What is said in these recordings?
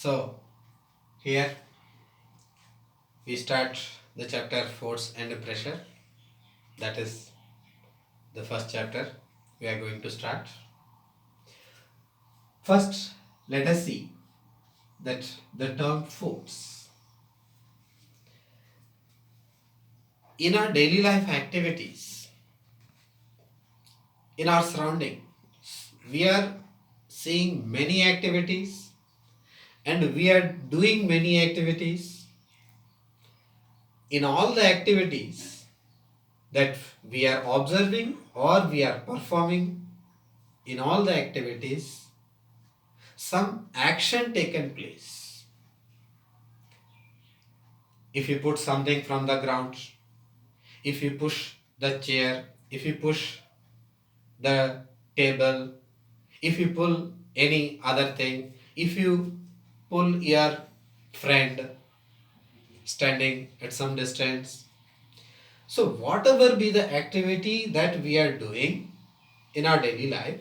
So, here we start the chapter Force and Pressure. That is the first chapter we are going to start. First, let us see that the term force. In our daily life activities, in our surrounding, we are seeing many activities and we are doing many activities. In all the activities that we are observing or we are performing, in all the activities, some action taken place. If you put something from the ground, if you push the chair, if you push the table, if you pull any other thing, if you pull your friend standing at some distance. So, whatever be the activity that we are doing in our daily life,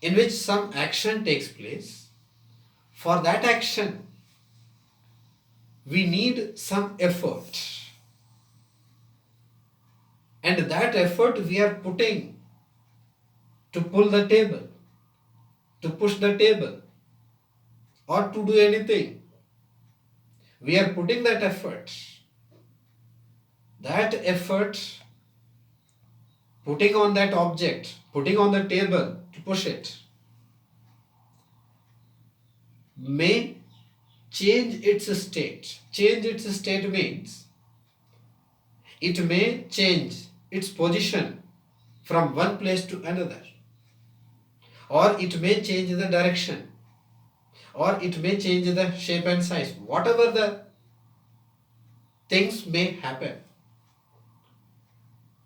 in which some action takes place, for that action, we need some effort. And that effort we are putting to pull the table, to push the table, or to do anything. We are putting that effort. That effort, putting on that object, putting on the table to push it, may change its state. Change its state means it may change its position from one place to another, or it may change the direction, or it may change the shape and size. Whatever the things may happen.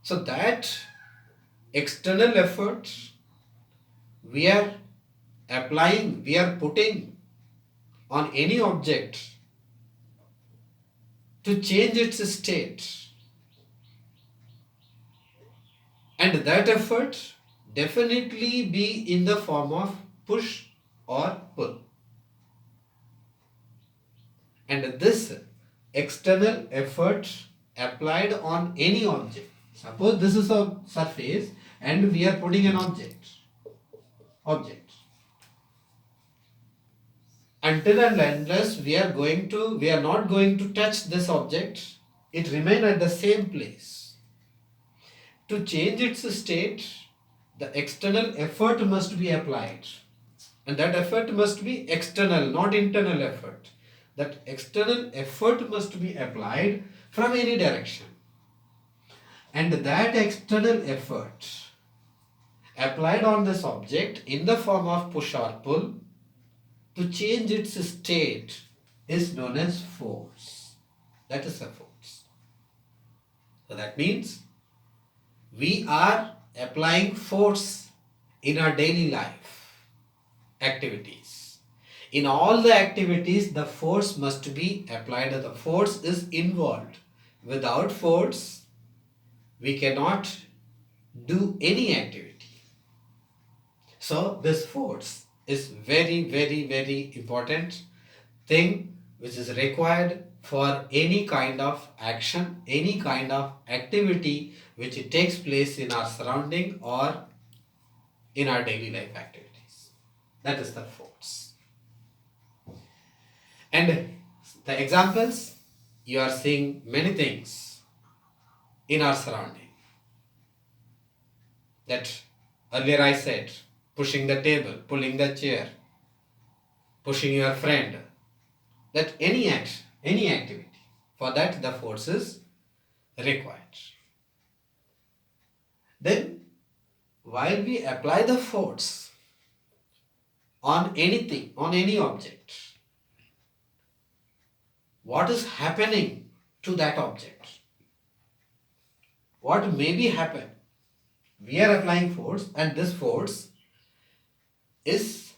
So that external effort we are applying, we are putting on any object to change its state. And that effort definitely be in the form of push or pull. And this external effort applied on any object. Suppose this is a surface and we are putting an object. Until and unless we are not going to touch this object, it remain at the same place. To change its state, the external effort must be applied. And that effort must be external, not internal effort. That external effort must be applied from any direction. And that external effort applied on this object in the form of push or pull to change its state is known as force. That is a force. So that means we are applying force in our daily life activities. In all the activities, the force must be applied. The force is involved. Without force, we cannot do any activity. So this force is very, very, very important thing which is required for any kind of action, any kind of activity which takes place in our surrounding or in our daily life activities. That is the force. And the examples, you are seeing many things in our surrounding. That earlier I said, pushing the table, pulling the chair, pushing your friend, that any action, any activity, for that the force is required. Then, while we apply the force on anything, on any object, what is happening to that object? What may be happen? We are applying force, and this force is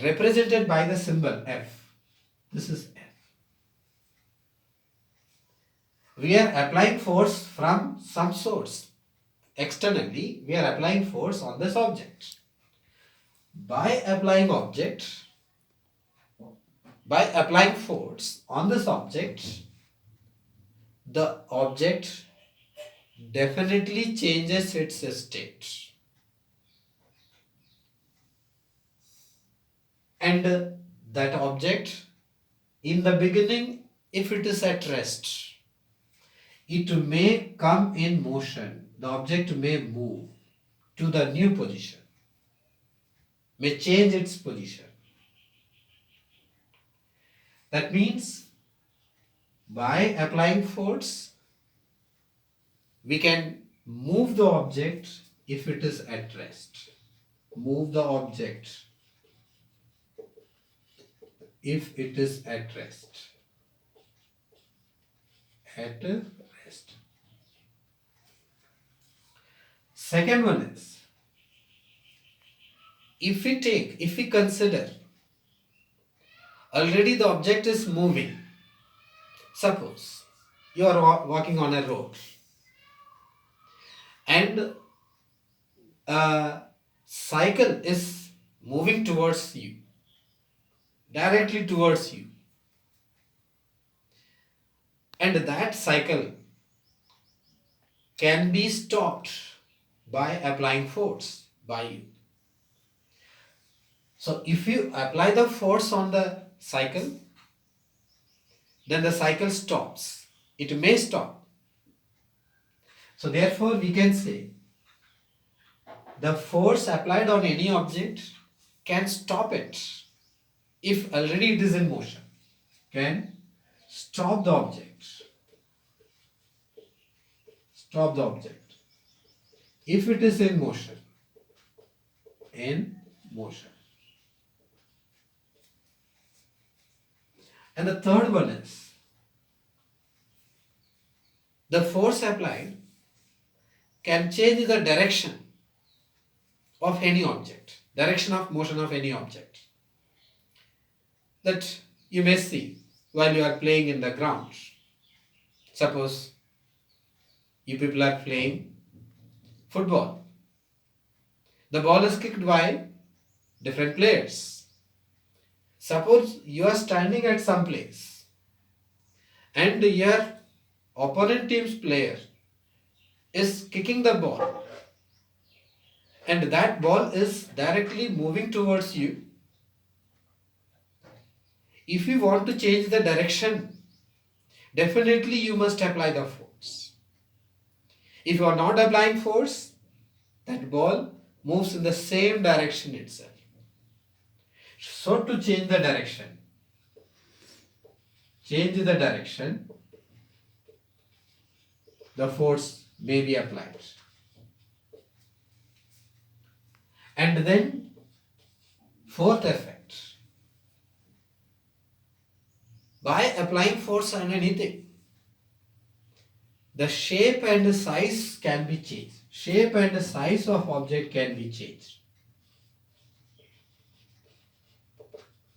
represented by the symbol F. This is F. We are applying force from some source. Externally, we are applying force on this object. By applying object, By applying force on this object, the object definitely changes its state. And that object, in the beginning, if it is at rest, it may come in motion. The object may move to the new position, may change its position. That means by applying force, we can move the object if it is at rest. Move the object if it is at rest. At rest. Second one is, if we consider already the object is moving. Suppose you are walking on a road and a cycle is moving towards you, directly towards you, and that cycle can be stopped by applying force by you. So if you apply the force on the cycle, then the cycle stops. It may stop. So therefore we can say the force applied on any object can stop it if already it is in motion. Can stop the object. Stop the object if it is in motion. In motion. And the third one is, the force applied can change the direction of any object, direction of motion of any object. That you may see while you are playing in the ground. Suppose you people are playing football. The ball is kicked by different players. Suppose you are standing at some place and your opponent team's player is kicking the ball and that ball is directly moving towards you. If you want to change the direction, definitely you must apply the force. If you are not applying force, that ball moves in the same direction itself. So to change the direction, the force may be applied. And then fourth effect, by applying force on anything, the shape and size can be changed. Shape and size of object can be changed.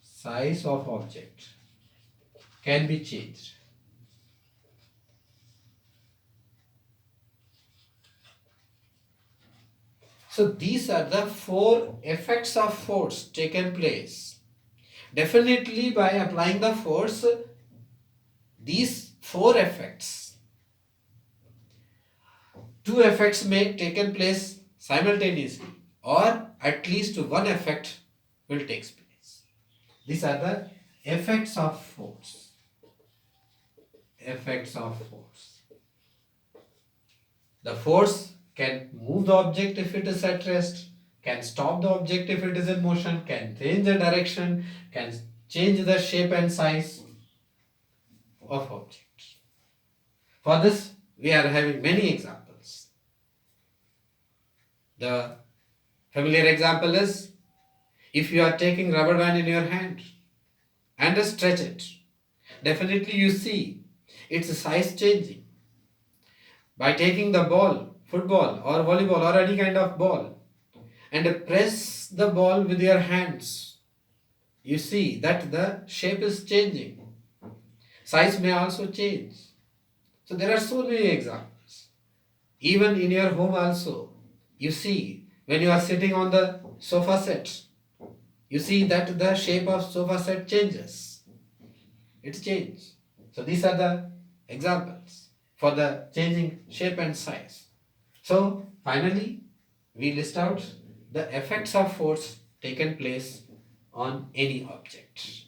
Size of object can be changed. So these are the four effects of force taken place. Definitely by applying the force, these four effects, two effects may taken place simultaneously, or at least one effect will take place. These are the effects of force. Effects of force. The force can move the object if it is at rest, can stop the object if it is in motion, can change the direction, can change the shape and size of objects. For this, we are having many examples. The familiar example is, if you are taking rubber band in your hand and stretch it, definitely you see its size changing. By taking the ball, football or volleyball or any kind of ball, and press the ball with your hands, you see that the shape is changing. Size may also change. So there are so many examples. Even in your home also, you see when you are sitting on the sofa set, you see that the shape of sofa set changes. It changes. So these are the examples for the changing shape and size. So finally, we list out the effects of force taken place on any object.